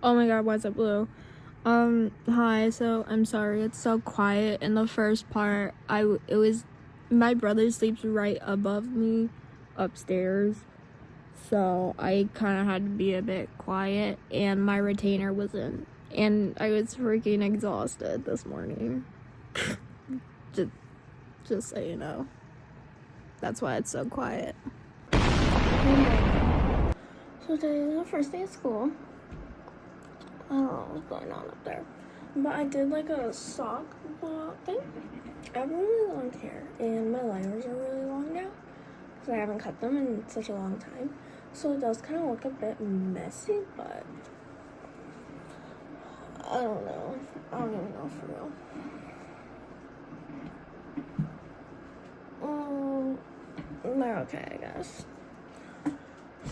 Oh my god, why's it blue? Hi, so I'm sorry it's so quiet in the first part. It was my brother sleeps right above me upstairs, so I kind of had to be a bit quiet, and my retainer was in, and I was freaking exhausted this morning. just so you know. That's why it's so quiet. So today is the first day of school. I don't know what's going on up there, but I did like a sock thing. I have really long hair, and my layers are really long now because I haven't cut them in such a long time. So it does kind of look a bit messy, but I don't know. I don't even know for real. They're okay, I guess.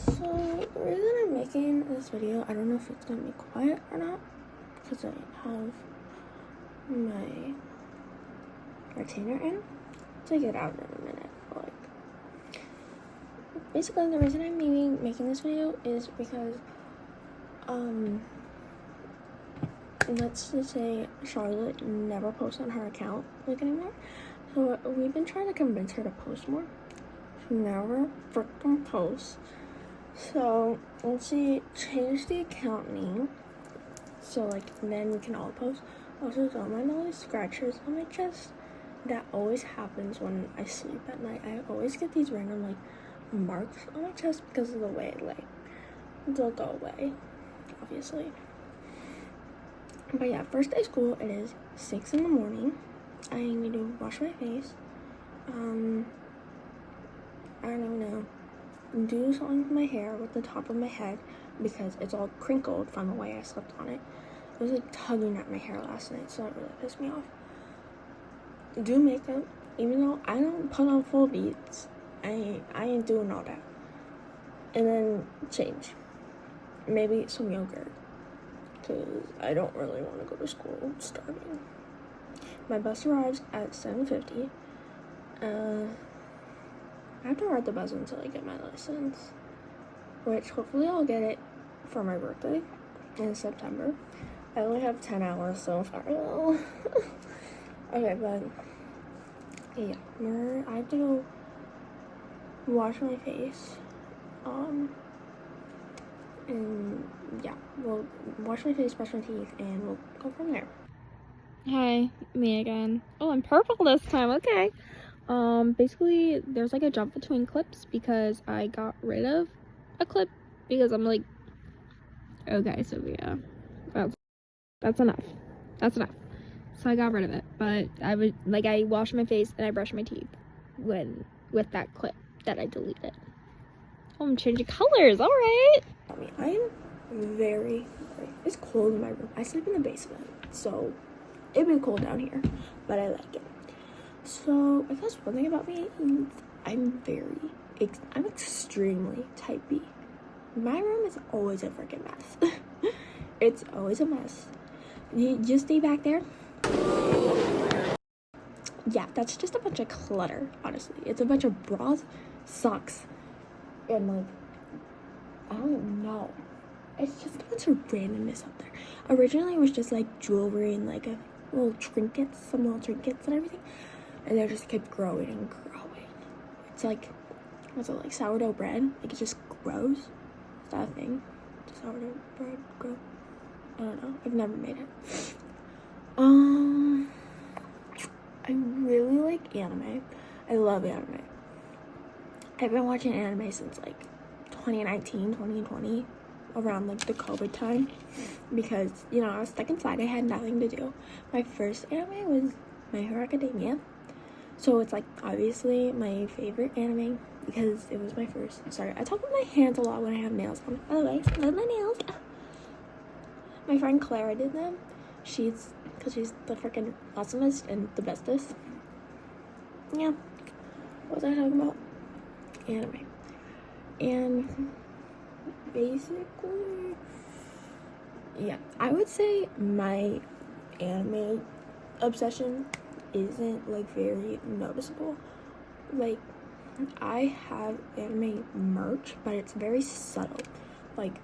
So the reason I'm making this video, I don't know if it's gonna be quiet or not, because I have my retainer in. Take it out in a minute. But like, basically, the reason I'm making this video is because, let's just say Charlotte never posts on her account like anymore. So we've been trying to convince her to post more. She never freaking posts. So once she changed the account name, so like then we can all post. Also, don't mind all these scratches on my chest. That always happens when I sleep at night. I always get these random like marks on my chest because of the way I lay. They'll go away, obviously. But yeah, first day of school, it is 6 in the morning. I need to wash my face. I don't even know. Do something with my hair with the top of my head because it's all crinkled from the way I slept on it. It was like tugging at my hair last night, so that really pissed me off. Do makeup, even though I don't put on full beads. I ain't doing all that. And then change. Maybe some yogurt, because I don't really want to go to school. I'm starving. My bus arrives at 7:50. I have to ride the bus until I get my license, which hopefully I'll get it for my birthday in September. I only have 10 hours so far though. Okay, but yeah, I have to go wash my face. And yeah, we'll wash my face, brush my teeth, and we'll go from there. Hi, me again. Oh, I'm purple this time, okay. Basically, there's like a jump between clips because I got rid of a clip because I'm like, okay, Sophia, that's enough. That's enough. So I got rid of it, but I washed my face and I brushed my teeth with that clip that I deleted. Oh, I'm changing colors, all right. I'm it's cold in my room. I sleep in the basement, so it'd be cold down here, but I like it. So I guess one thing about me is I'm extremely type B. My room is always a freaking mess. It's always a mess. You just stay back there. Yeah, that's just a bunch of clutter, honestly. It's a bunch of bras, socks, and like, I don't know. It's just a bunch of randomness up there. Originally, it was just like jewelry and like some little trinkets and everything. And they just kept growing and growing. It's like, what's it, like sourdough bread? Like it just grows? Is that a thing? Does sourdough bread grow? I don't know. I've never made it. I really like anime. I love anime. I've been watching anime since like 2019, 2020, around like the COVID time, because you know I was stuck inside. I had nothing to do. My first anime was My Hero Academia, so it's like obviously my favorite anime because it was my first. Sorry, I talk with my hands a lot when I have nails on. By the way, I love my nails. My friend Clara did them. She's the freaking awesomest and the bestest. Yeah. What was I talking about? Anime. And basically, yeah, I would say my anime obsession isn't like very noticeable. Like, I have anime merch, but it's very subtle. Like,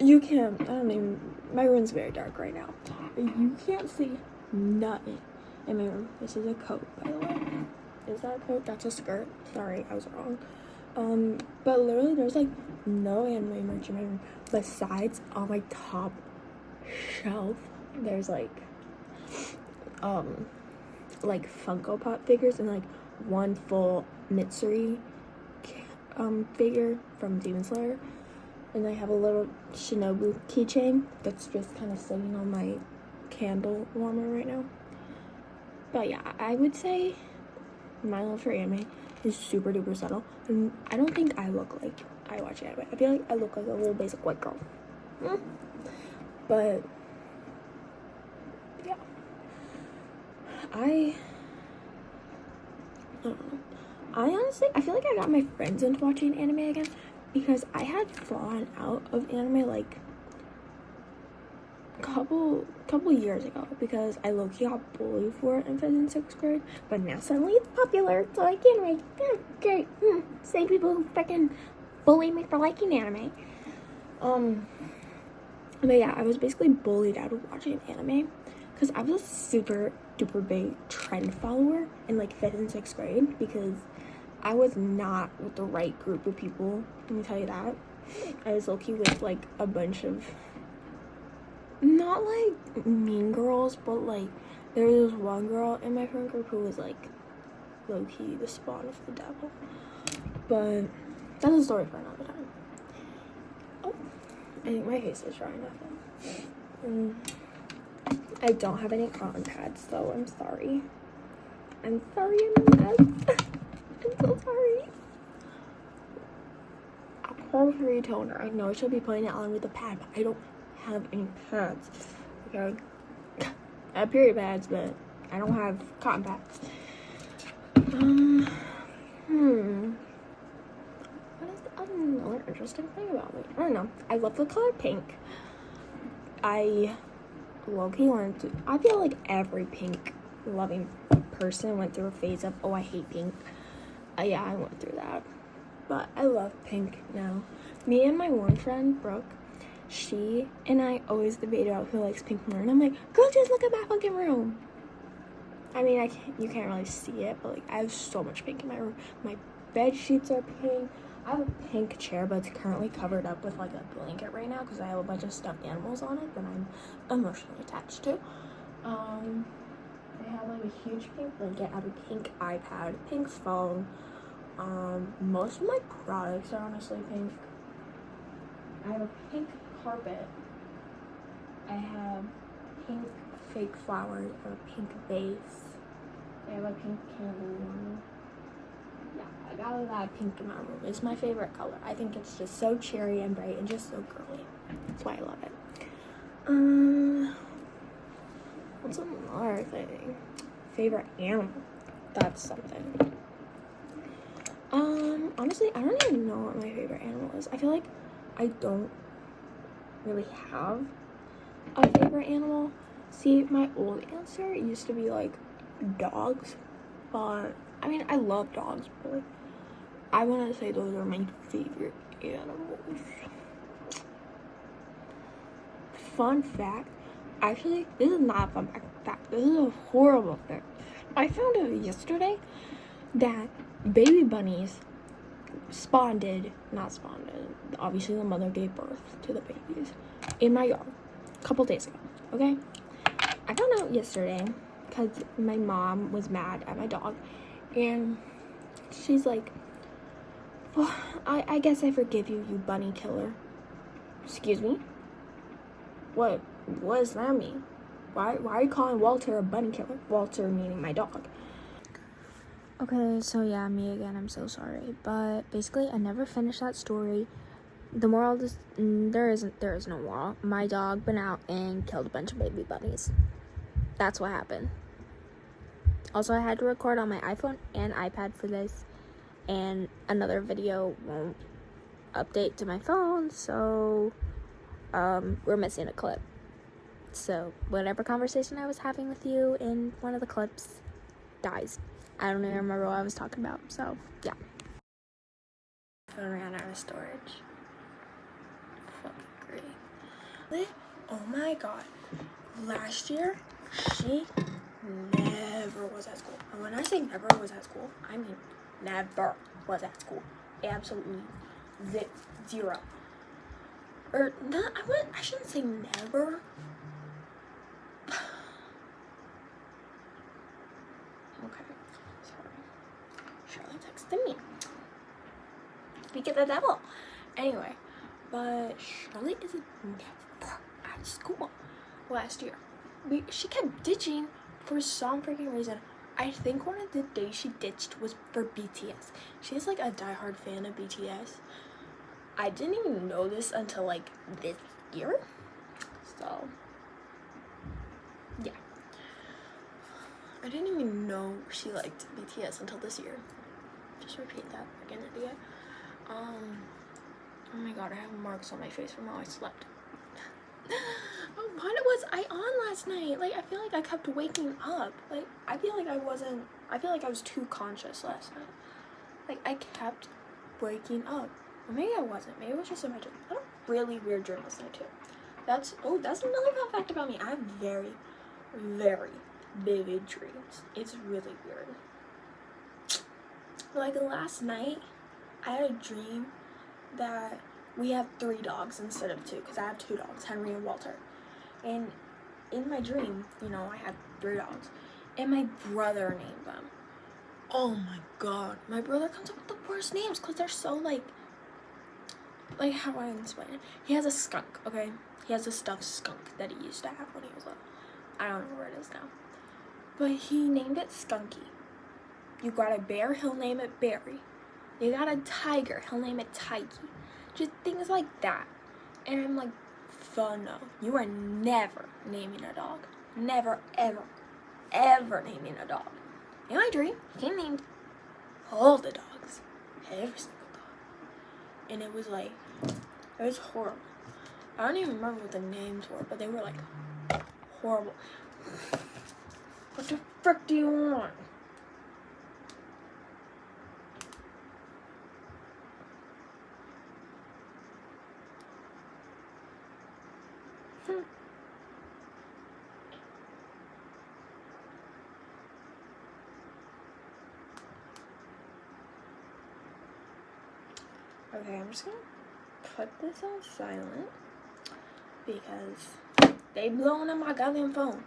You can't, I don't even, my room's very dark right now. You can't see nothing in my room. This is a coat, by the way. Is that a coat? That's a skirt. Sorry, I was wrong. But literally there's like no anime merch in my room. Besides on my top shelf, there's like Funko Pop figures and like one full Mitsuri figure from Demon Slayer. And I have a little Shinobu keychain that's just kind of sitting on my candle warmer right now. But yeah, I would say my love for anime is super duper subtle. And I don't think I look like I watch anime. I feel like I look like a little basic white girl. But yeah, I don't know. I feel like I got my friends into watching anime again because I had fallen out of anime like a couple years ago because I low-key got bullied for it in 5th and 6th grade, but now suddenly it's popular, so I can like, great, same people who freaking bully me for liking anime. But yeah, I was basically bullied out of watching anime because I was a super duper big trend follower in like 5th and 6th grade because I was not with the right group of people, let me tell you that. I was low-key with like a bunch of, not like mean girls, but like there was this one girl in my friend group who was like low-key the spawn of the devil. But that's a story for another time. Oh, I think my face is dry enough. I don't have any cotton pads though, I'm sorry. I'm a mess. I'm so sorry. A Pore-Free toner. I know I should be putting it on with a pad, but I don't have any pads. Okay. I have period pads, but I don't have cotton pads. What is another interesting thing about me? I don't know. I love the color pink. I low-key wanted to. I feel like every pink loving person went through a phase of, oh, I hate pink. Yeah, I went through that. But I love pink now. Me and my one friend, Brooke, she and I always debate about who likes pink more. And I'm like, girl, just look at my fucking room. I mean, you can't really see it, but like, I have so much pink in my room. My bed sheets are pink. I have a pink chair, but it's currently covered up with like a blanket right now because I have a bunch of stuffed animals on it that I'm emotionally attached to. I have like a huge pink blanket. I have a pink iPad, pink phone. Most of my products are honestly pink. I have a pink carpet. I have pink fake flowers or a pink vase. I have a pink candle warmer. Yeah, I got a lot of pink in my room. It's my favorite color. I think it's just so cheery and bright and just so girly. That's why I love it. What's another thing? Favorite animal? That's something. Honestly, I don't even know what my favorite animal is. I feel like I don't really have a favorite animal. See, my old answer used to be like dogs, but I mean, I love dogs, but like, I want to say those are my favorite animals. Fun fact, actually, this is not a fun fact. This is a horrible fact. I found out yesterday that baby bunnies obviously the mother gave birth to the babies in my yard a couple days ago, okay? I found out yesterday because my mom was mad at my dog and she's like, well, I guess I forgive you, you bunny killer. Excuse me? What does that mean? Why are you calling Walter a bunny killer? Walter meaning my dog. Okay, so yeah, me again, I'm so sorry. But basically, I never finished that story. The moral of this, there is no moral. My dog went out and killed a bunch of baby bunnies. That's what happened. Also, I had to record on my iPhone and iPad for this. And another video won't update to my phone, so we're missing a clip. So whatever conversation I was having with you in one of the clips dies. I don't even remember what I was talking about, so yeah. Phone ran out of storage. Fucking great. Oh my god. Last year, she never was at school. And when I say never was at school, I mean never was at school. Absolutely zero. Or not, I shouldn't say never. Okay, sorry. Charlotte texted me. Speak of the devil. Anyway, but Charlotte is never at school last year. She kept ditching for some freaking reason. I think one of the days she ditched was for BTS. She's like a diehard fan of BTS. I didn't even know this until like this year. So, yeah. I didn't even know she liked BTS until this year. Just repeat that like an idiot. Oh my god, I have marks on my face from how I slept. What was I on last night? Like, I feel like I kept waking up. Like, I feel like I was too conscious last night. Like, I kept waking up. Or maybe I wasn't. Maybe it was just in my dream. I had a really weird dream last night, too. That's another fun fact about me. I have very, very vivid dreams. It's really weird. Like, last night, I had a dream that we have 3 dogs instead of 2, because I have 2 dogs, Henry and Walter. And in my dream, you know, I had 3 dogs, and my brother named them. Oh my god, my brother comes up with the worst names, because they're so, like how do I explain it? He has a skunk, okay? He has a stuffed skunk that he used to have when he was little. I don't know where it is now. But he named it Skunky. You got a bear, he'll name it Barry. You got a tiger, he'll name it Tigey. Just things like that. And I'm like, no, you are never naming a dog. Never, ever, ever naming a dog. In my dream, he named all the dogs. Every single dog. And it was like, it was horrible. I don't even remember what the names were, but they were like horrible. What the frick do you want? Okay, I'm just gonna put this on silent because they blowing up my goddamn phone.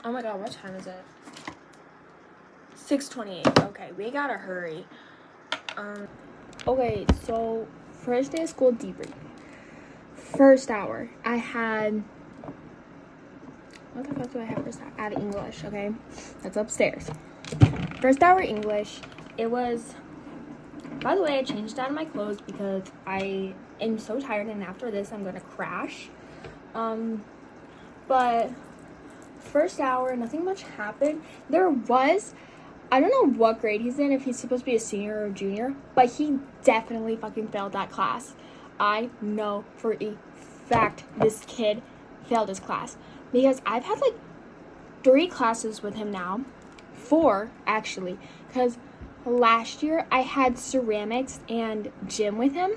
Oh my god, what time is it? 6:28. Okay, we gotta hurry. Okay, so first day of school debrief. First hour, I had, what the fuck do I have first hour? I have English, okay? That's upstairs. First hour English, it was, by the way, I changed out of my clothes because I am so tired and after this I'm gonna crash. But first hour, nothing much happened. There was, I don't know what grade he's in, if he's supposed to be a senior or a junior, but he definitely fucking failed that class. I know for a fact this kid failed his class because I've had like 3 classes with him now, 4 actually, because last year I had ceramics and gym with him,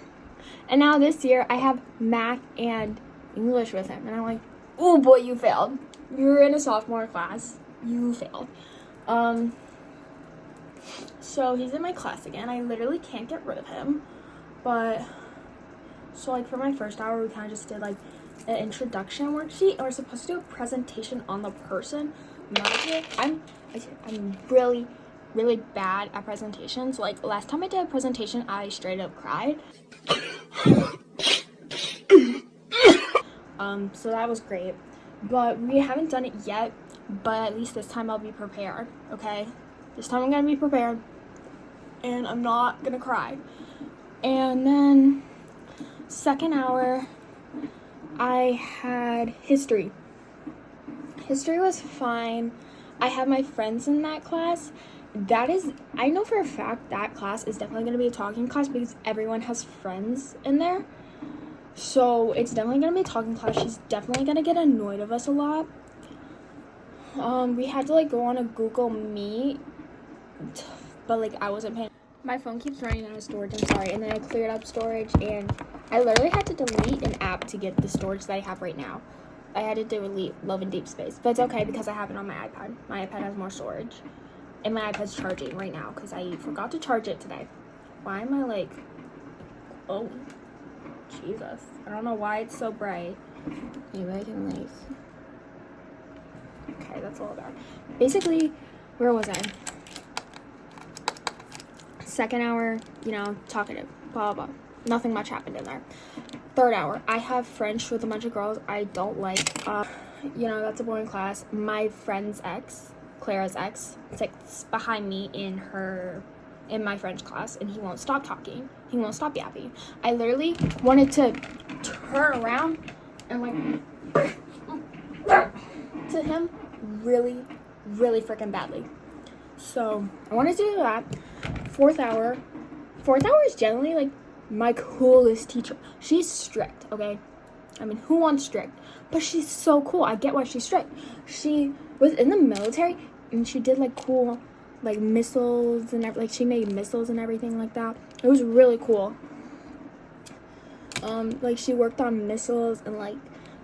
and now this year I have math and English with him, and I'm like, oh boy, you failed. You're in a sophomore class. You failed. So he's in my class again. I literally can't get rid of him. But, so like for my first hour, we kind of just did like an introduction worksheet, and we're supposed to do a presentation on the person. I'm really, really bad at presentations. Like last time I did a presentation, I straight up cried. So that was great. But we haven't done it yet, but at least this time I'll be prepared, okay? This time I'm gonna be prepared, and I'm not gonna cry. And then, second hour, I had history. History was fine. I have my friends in that class. I know for a fact that class is definitely gonna be a talking class because everyone has friends in there. So it's definitely gonna be a talking class. She's definitely gonna get annoyed of us a lot. We had to like go on a Google Meet, but like I wasn't paying. My phone keeps running out of storage, I'm sorry. And then I cleared up storage, and I literally had to delete an app to get the storage that I have right now. I had to delete Love and Deep Space, but it's okay because I have it on my iPad. My iPad has more storage, and my iPad's charging right now because I forgot to charge it today. Why am I like, oh, Jesus. I don't know why it's so bright. Maybe I can like, okay, that's a little bad. Basically, where was I? Second hour, you know, talkative, blah, blah, blah. Nothing much happened in there. Third hour, I have French with a bunch of girls I don't like. You know, that's a boring class. My friend's ex, Clara's ex, sits behind me in my French class, and he won't stop talking. He won't stop yapping. I literally wanted to turn around and like to him really, really freaking badly. So I wanted to do that. Fourth hour is generally like my coolest teacher. She's strict, okay? I mean, who wants strict? But she's so cool. I get why she's strict. She was in the military, and she did like cool like missiles and like she made missiles and everything like that. It was really cool. Like she worked on missiles and like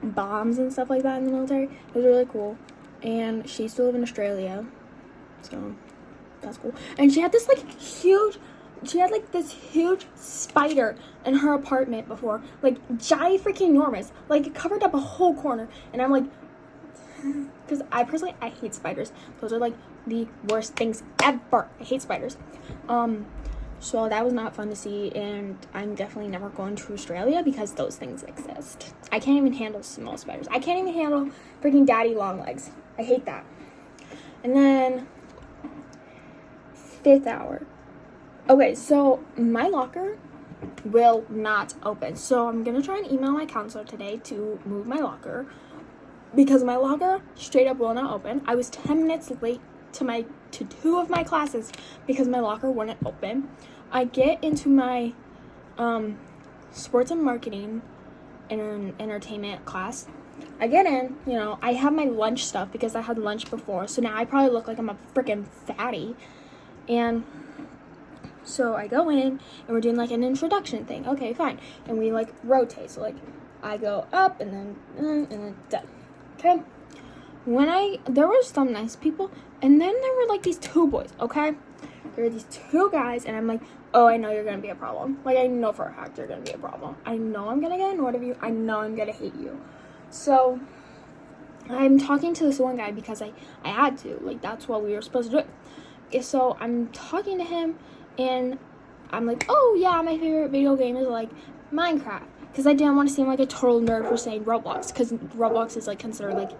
bombs and stuff like that in the military. It was really cool. And she used to live in Australia, so that's cool. And she had this like this huge spider in her apartment before, like giant freaking enormous, like it covered up a whole corner. And I'm like, because I hate spiders. Those are like the worst things ever. I hate spiders. So that was not fun to see, and I'm definitely never going to Australia because those things exist. I can't even handle small spiders. I can't even handle freaking daddy long legs. I hate that. And then fifth hour. Okay, so my locker will not open. So I'm gonna try and email my counselor today to move my locker because my locker straight up will not open. I was 10 minutes late to two of my classes because my locker wouldn't open. I get into my sports and marketing and entertainment class. I get in, you know, I have my lunch stuff because I had lunch before, so now I probably look like I'm a freaking fatty. And so I go in, and we're doing like an introduction thing. Okay, fine. And we like rotate. So like I go up and then down. Okay. There were some nice people, and then there were like these two boys, okay? There were these two guys, and I'm like, oh, I know you're gonna be a problem. Like, I know for a fact you're gonna be a problem. I know I'm gonna get annoyed of you. I know I'm gonna hate you. So I'm talking to this one guy because I had to. Like, that's what we were supposed to do. So I'm talking to him, and I'm like, oh, yeah, my favorite video game is, like, Minecraft. Because I didn't want to seem like a total nerd for saying Roblox. Because Roblox is, like, considered, like,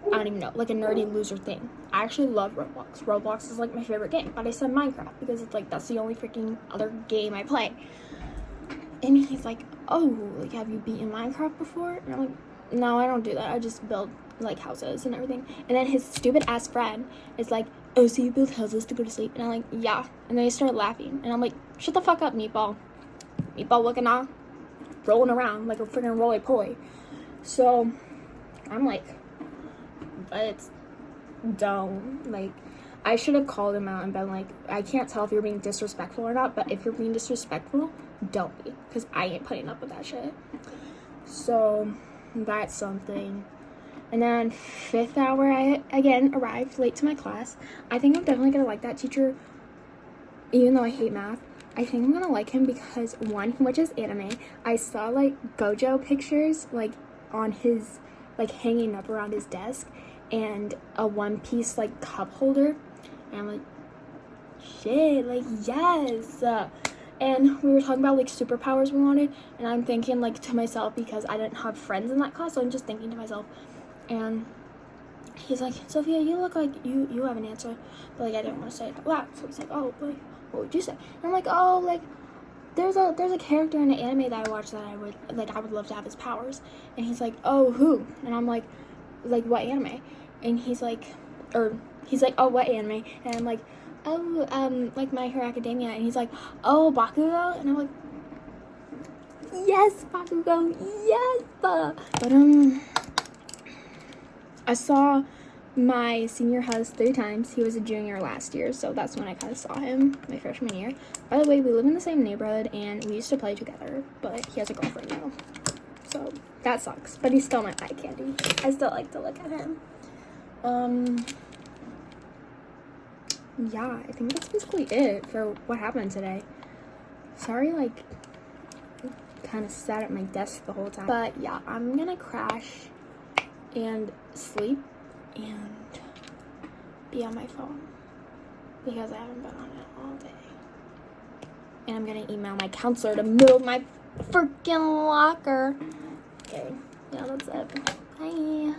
I don't even know, like a nerdy loser thing. I actually love Roblox. Roblox is like my favorite game, but I said Minecraft because it's like that's the only freaking other game I play. And he's like, oh, like have you beaten Minecraft before? And I'm like, no, I don't do that. I just build like houses and everything. And then his stupid ass friend is like, oh, so you build houses to go to sleep? And I'm like, yeah. And then he started laughing, and I'm like, shut the fuck up, meatball. Meatball looking off, rolling around like a freaking roly-poly. So I'm like, but it's dumb. Like, I should have called him out and been like, I can't tell if you're being disrespectful or not, but if you're being disrespectful, don't be, because I ain't putting up with that shit. So that's something. And then fifth hour, I again arrived late to my class. I think I'm definitely gonna like that teacher, even though I hate math. I think I'm gonna like him because one, he watches anime. I saw like Gojo pictures like on his like hanging up around his desk, and a One Piece like cup holder, and I'm like, shit, like yes. And we were talking about like superpowers we wanted, and I'm thinking like to myself, because I didn't have friends in that class, so I'm just thinking to myself. And he's like, Sophia, you look like you have an answer, but like I didn't want to say it out loud. So he's like, oh, like what would you say? And I'm like, oh, like there's a character in the anime that I watched that I would love to have his powers. And he's like, oh, who? And I'm like what anime? And he's like, oh, what anime? And I'm like, oh, like My Hero Academia. And he's like, oh, Bakugo. And I'm like, yes, Bakugo, yes. But I saw my senior has 3 times. He was a junior last year, so that's when I kind of saw him, my freshman year. By the way, we live in the same neighborhood, and we used to play together, but he has a girlfriend now. So that sucks, but he's still my eye candy. I still like to look at him. Yeah, I think that's basically it for what happened today. Sorry, like, kind of sat at my desk the whole time. But yeah, I'm gonna crash and sleep and be on my phone because I haven't been on it all day. And I'm gonna email my counselor to move my freaking locker. Okay, yeah, that's it. Bye.